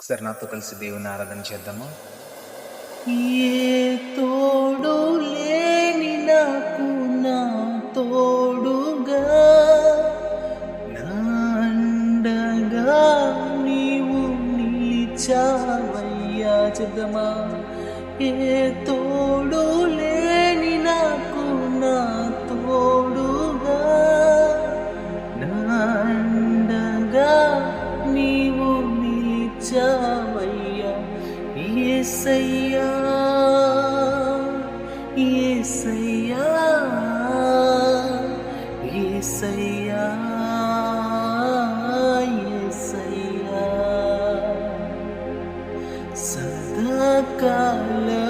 ఒకసారి నాతో కలిసి దేవుని ఆరాధన చేద్దాము. ఏ తోడు లేని నాకు నా తోడుగా నా అండగా నీవు నిలిచావయ్యా. చెద్దమా ఏ తోడు లేని నాకు నా తోడుగా నా అండగా నీవు నిలిచావయ్యా. యేసయ్యా యేసయ్యా యేసయ్యా యేసయ్యా సదాకాలం